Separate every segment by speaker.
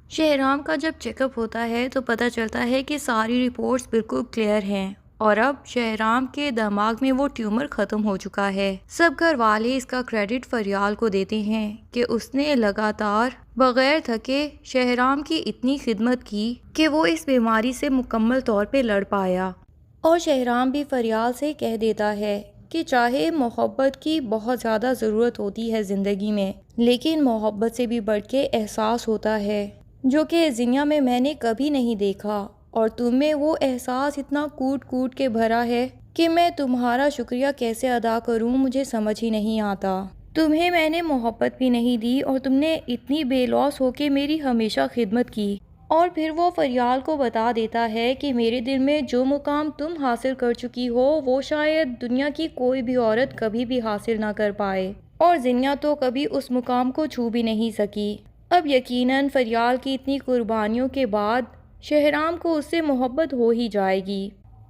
Speaker 1: شہرام کا جب check up ہوتا ہے تو پتہ چلتا ہے کہ ساری رپورٹس بالکل کلیئر ہیں اور اب شہرام کے دماغ میں وہ ٹیومر ختم ہو چکا ہے۔ سب گھر والے اس کا کریڈٹ فریال کو دیتے ہیں کہ اس نے لگاتار بغیر تھکے شہرام کی اتنی خدمت کی کہ وہ اس بیماری سے مکمل طور پہ لڑ پایا۔ اور شہرام بھی فریال سے کہہ دیتا ہے کہ چاہے محبت کی بہت زیادہ ضرورت ہوتی ہے زندگی میں، لیکن محبت سے بھی بڑھ کے احساس ہوتا ہے جو کہ دنیا میں نے کبھی نہیں دیکھا، اور تم میں وہ احساس اتنا کوٹ کوٹ کے بھرا ہے کہ میں تمہارا شکریہ کیسے ادا کروں مجھے سمجھ ہی نہیں آتا۔ تمہیں میں نے محبت بھی نہیں دی اور تم نے اتنی بے لوث ہو کے میری ہمیشہ خدمت کی۔ اور پھر وہ فریال کو بتا دیتا ہے کہ میرے دل میں جو مقام تم حاصل کر چکی ہو وہ شاید دنیا کی کوئی بھی عورت کبھی بھی حاصل نہ کر پائے، اور زینیا تو کبھی اس مقام کو چھو بھی نہیں سکی۔ اب یقیناً فریال کی اتنی قربانیوں کے بعد شہرام کو اس سے محبت ہو ہی جائے گی۔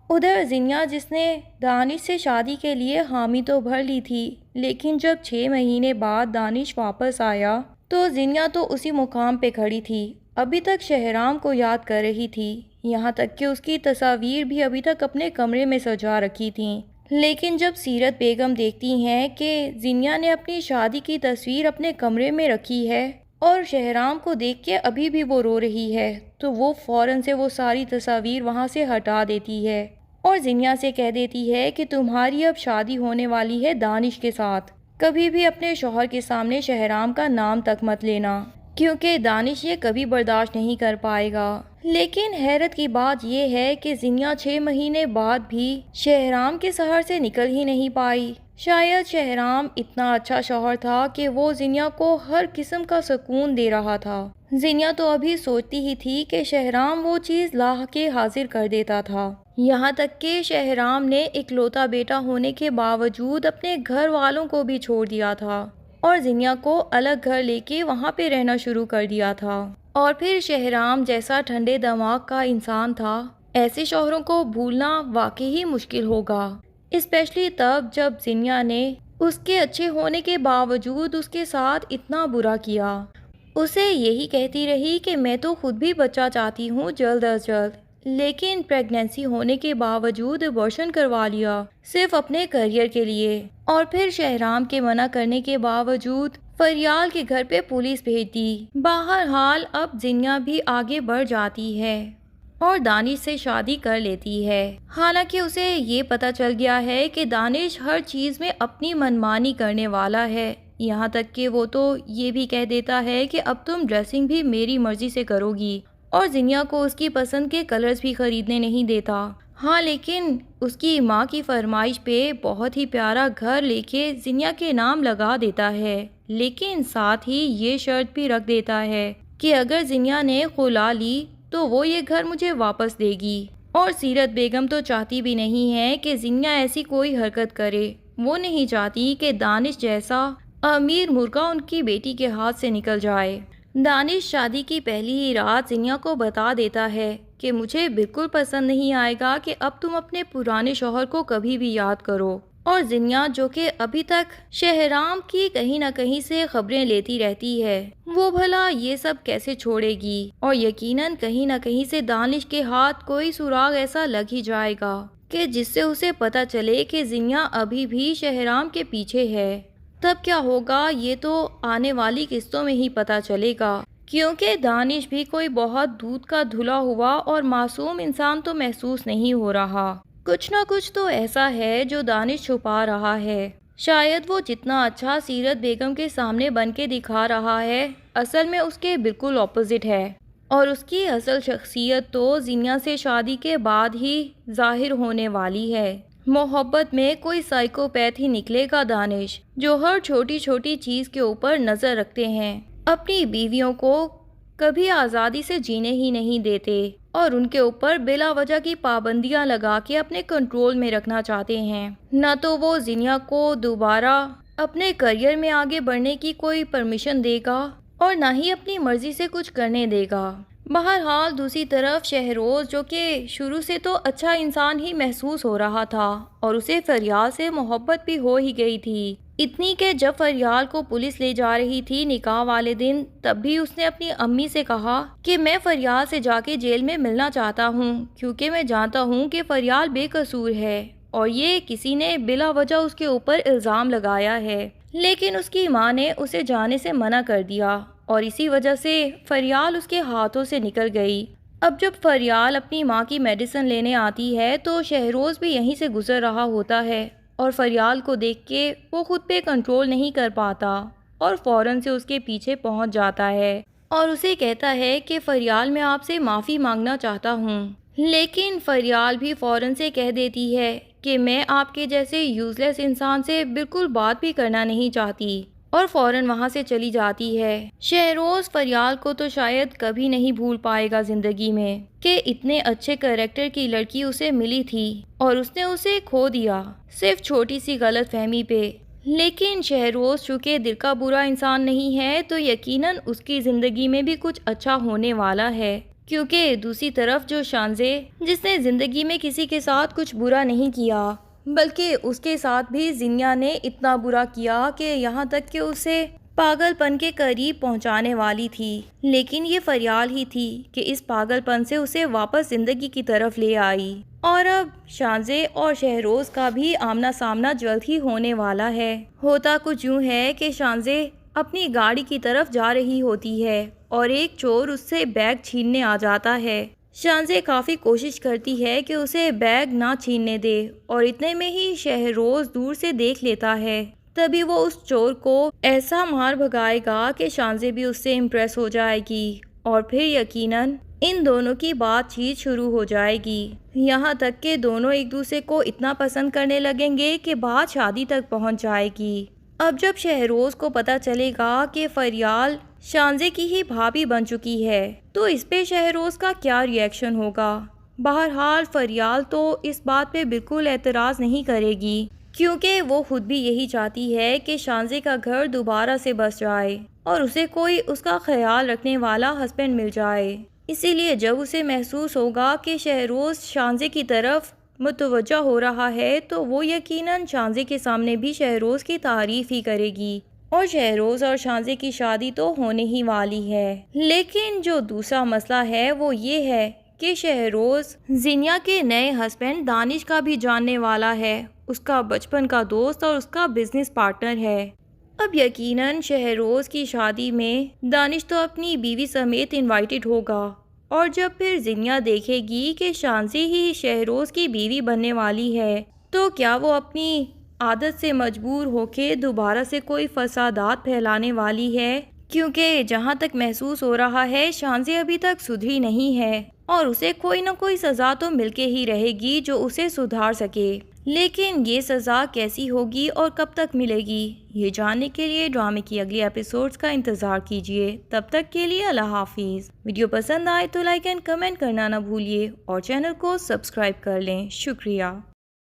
Speaker 1: ادھر زینیا جس نے دانش سے شادی کے لیے حامی تو بھر لی تھی، لیکن جب 6 مہینے بعد دانش واپس آیا تو زینیا تو اسی مقام پہ کھڑی تھی، ابھی تک شہرام کو یاد کر رہی تھی، یہاں تک کہ اس کی تصاویر بھی ابھی تک اپنے کمرے میں سجا رکھی تھیں۔ لیکن جب سیرت بیگم دیکھتی ہیں کہ زینیا نے اپنی شادی کی تصویر اپنے کمرے میں رکھی ہے اور شہرام کو دیکھ کے ابھی بھی وہ رو رہی ہے، تو وہ فوراً سے وہ ساری تصاویر وہاں سے ہٹا دیتی ہے اور زینیا سے کہہ دیتی ہے کہ تمہاری اب شادی ہونے والی ہے دانش کے ساتھ، کبھی بھی اپنے شوہر کے سامنے شہرام کا نام تک مت لینا، کیونکہ دانش یہ کبھی برداشت نہیں کر پائے گا۔ لیکن حیرت کی بات یہ ہے کہ زینیا 6 مہینے بعد بھی شہرام کے سحر سے نکل ہی نہیں پائی۔ شاید شہرام اتنا اچھا شوہر تھا کہ وہ زینیا کو ہر قسم کا سکون دے رہا تھا۔ زینیا تو ابھی سوچتی ہی تھی کہ شہرام وہ چیز لا کے حاضر کر دیتا تھا، یہاں تک کہ شہرام نے اکلوتا بیٹا ہونے کے باوجود اپنے گھر والوں کو بھی چھوڑ دیا تھا اور زینیا کو الگ گھر لے کے وہاں پہ رہنا شروع کر دیا تھا۔ اور پھر شہرام جیسا ٹھنڈے دماغ کا انسان تھا، ایسے شوہروں کو بھولنا واقعی ہی مشکل ہوگا، اسپیشلی تب جب زینیا نے اس کے اچھے ہونے کے باوجود اس کے ساتھ اتنا برا کیا۔ اسے یہی کہتی رہی کہ میں تو خود بھی بچہ چاہتی ہوں جلد از جلد، لیکن پریگنینسی ہونے کے باوجود ابارشن کروا لیا صرف اپنے کیریئر کے لیے۔ اور پھر شہرام کے منع کرنے کے باوجود فریال کے گھر پہ پولیس بھیج دی۔ بہرحال اب زینیا بھی آگے بڑھ جاتی ہے اور دانش سے شادی کر لیتی ہے، حالانکہ اسے یہ پتہ چل گیا ہے کہ دانش ہر چیز میں اپنی منمانی کرنے والا ہے، یہاں تک کہ وہ تو یہ بھی کہہ دیتا ہے کہ اب تم ڈریسنگ بھی میری مرضی سے کرو گی، اور زینیا کو اس کی پسند کے کلرز بھی خریدنے نہیں دیتا۔ ہاں، لیکن اس کی ماں کی فرمائش پہ بہت ہی پیارا گھر لے کے زینیا کے نام لگا دیتا ہے، لیکن ساتھ ہی یہ شرط بھی رکھ دیتا ہے کہ اگر زینیا نے خلا لی تو وہ یہ گھر مجھے واپس دے گی۔ اور سیرت بیگم تو چاہتی بھی نہیں ہے کہ زینیا ایسی کوئی حرکت کرے، وہ نہیں چاہتی کہ دانش جیسا امیر مرغہ ان کی بیٹی کے ہاتھ سے نکل جائے۔ دانش شادی کی پہلی ہی رات زینیا کو بتا دیتا ہے کہ مجھے بالکل پسند نہیں آئے گا کہ اب تم اپنے پرانے شوہر کو کبھی بھی یاد کرو، اور زینیا جو کہ ابھی تک شہرام کی کہیں نہ کہیں سے خبریں لیتی رہتی ہے، وہ بھلا یہ سب کیسے چھوڑے گی، اور یقیناً کہیں نہ کہیں سے دانش کے ہاتھ کوئی سراغ ایسا لگ ہی جائے گا کہ جس سے اسے پتہ چلے کہ زینیا ابھی بھی شہرام کے پیچھے ہے۔ تب کیا ہوگا یہ تو آنے والی قسطوں میں ہی پتہ چلے گا، کیونکہ دانش بھی کوئی بہت دودھ کا دھلا ہوا اور معصوم انسان تو محسوس نہیں ہو رہا، کچھ نہ کچھ تو ایسا ہے جو دانش چھپا رہا ہے۔ شاید وہ جتنا اچھا سیرت بیگم کے سامنے بن کے دکھا رہا ہے، اصل میں اس کے بالکل اپوزٹ ہے، اور اس کی اصل شخصیت تو زینیا سے شادی کے بعد ہی ظاہر ہونے والی ہے۔ محبت میں کوئی سائیکوپیتھ ہی نکلے گا دانش، جو ہر چھوٹی چھوٹی چیز کے اوپر نظر رکھتے ہیں، اپنی بیویوں کو کبھی آزادی سے جینے ہی نہیں دیتے، اور ان کے اوپر بلا وجہ کی پابندیاں لگا کے اپنے کنٹرول میں رکھنا چاہتے ہیں۔ نہ تو وہ زینیا کو دوبارہ اپنے کیریئر میں آگے بڑھنے کی کوئی پرمیشن دے گا اور نہ ہی اپنی مرضی سے کچھ کرنے دے گا۔ بہرحال دوسری طرف شہروز جو کہ شروع سے تو اچھا انسان ہی محسوس ہو رہا تھا اور اسے فریال سے محبت بھی ہو ہی گئی تھی، اتنی کہ جب فریال کو پولیس لے جا رہی تھی نکاح والے دن، تب بھی اس نے اپنی امی سے کہا کہ میں فریال سے جا کے جیل میں ملنا چاہتا ہوں، کیونکہ میں جانتا ہوں کہ فریال بے قصور ہے اور یہ کسی نے بلا وجہ اس کے اوپر الزام لگایا ہے۔ لیکن اس کی ماں نے اسے جانے سے منع کر دیا اور اسی وجہ سے فریال اس کے ہاتھوں سے نکل گئی۔ اب جب فریال اپنی ماں کی میڈیسن لینے آتی ہے تو شہروز بھی یہیں سے گزر رہا ہوتا ہے اور فریال کو دیکھ کے وہ خود پہ کنٹرول نہیں کر پاتا اور فوراً سے اس کے پیچھے پہنچ جاتا ہے اور اسے کہتا ہے کہ فریال میں آپ سے معافی مانگنا چاہتا ہوں۔ لیکن فریال بھی فوراً سے کہہ دیتی ہے کہ میں آپ کے جیسے یوز لیس انسان سے بالکل بات بھی کرنا نہیں چاہتی اور فوراً وہاں سے چلی جاتی ہے۔ شہروز فریال کو تو شاید کبھی نہیں بھول پائے گا زندگی میں کہ اتنے اچھے کریکٹر کی لڑکی اسے ملی تھی اور اس نے اسے کھو دیا صرف چھوٹی سی غلط فہمی پہ۔ لیکن شہروز چونکہ دل کا برا انسان نہیں ہے تو یقیناً اس کی زندگی میں بھی کچھ اچھا ہونے والا ہے، کیونکہ دوسری طرف جو شانزے جس نے زندگی میں کسی کے ساتھ کچھ برا نہیں کیا بلکہ اس کے ساتھ بھی زینیا نے اتنا برا کیا کہ یہاں تک کہ اسے پاگل پن کے قریب پہنچانے والی تھی، لیکن یہ فریال ہی تھی کہ اس پاگل پن سے اسے واپس زندگی کی طرف لے آئی۔ اور اب شانزے اور شہروز کا بھی آمنا سامنا جلد ہی ہونے والا ہے۔ ہوتا کچھ یوں ہے کہ شانزے اپنی گاڑی کی طرف جا رہی ہوتی ہے اور ایک چور اس سے بیگ چھیننے آ جاتا ہے۔ شانزے کافی کوشش کرتی ہے کہ اسے بیگ نہ چھیننے دے اور اتنے میں ہی شہروز دور سے دیکھ لیتا ہے۔ تبھی وہ اس چور کو ایسا مار بھگائے گا کہ شانزے بھی اس سے امپریس ہو جائے گی اور پھر یقیناً ان دونوں کی بات چیت شروع ہو جائے گی، یہاں تک کہ دونوں ایک دوسرے کو اتنا پسند کرنے لگیں گے کہ بات شادی تک پہنچ جائے گی۔ اب جب شہروز کو پتہ چلے گا کہ فریال شانزے کی ہی بھابھی بن چکی ہے تو اس پہ شہروز کا کیا ری ایکشن ہوگا؟ بہرحال فریال تو اس بات پہ بالکل اعتراض نہیں کرے گی، کیونکہ وہ خود بھی یہی چاہتی ہے کہ شانزے کا گھر دوبارہ سے بس جائے اور اسے کوئی اس کا خیال رکھنے والا ہسبینڈ مل جائے۔ اسی لیے جب اسے محسوس ہوگا کہ شہروز شانزے کی طرف متوجہ ہو رہا ہے تو وہ یقیناً شانزے کے سامنے بھی شہروز کی تعریف ہی کرے گی اور شہروز اور شانزے کی شادی تو ہونے ہی والی ہے۔ لیکن جو دوسرا مسئلہ ہے وہ یہ ہے کہ شہروز زینیا کے نئے ہسبینڈ دانش کا بھی جاننے والا ہے، اس کا بچپن کا دوست اور اس کا بزنس پارٹنر ہے۔ اب یقیناً شہروز کی شادی میں دانش تو اپنی بیوی سمیت انوائٹڈ ہوگا اور جب پھر زینیا دیکھے گی کہ شانزی ہی شہروز کی بیوی بننے والی ہے تو کیا وہ اپنی عادت سے مجبور ہو کے دوبارہ سے کوئی فسادات پھیلانے والی ہے؟ کیونکہ جہاں تک محسوس ہو رہا ہے شانزی ابھی تک سدھری نہیں ہے اور اسے کوئی نہ کوئی سزا تو مل کے ہی رہے گی جو اسے سدھار سکے، لیکن یہ سزا کیسی ہوگی اور کب تک ملے گی یہ جاننے کے لیے ڈرامے کی اگلی ایپیسوڈز کا انتظار کیجیے۔ تب تک کے لیے اللہ حافظ۔ ویڈیو پسند آئے تو لائک اینڈ کمنٹ کرنا نہ بھولیے اور چینل کو سبسکرائب کر لیں۔ شکریہ۔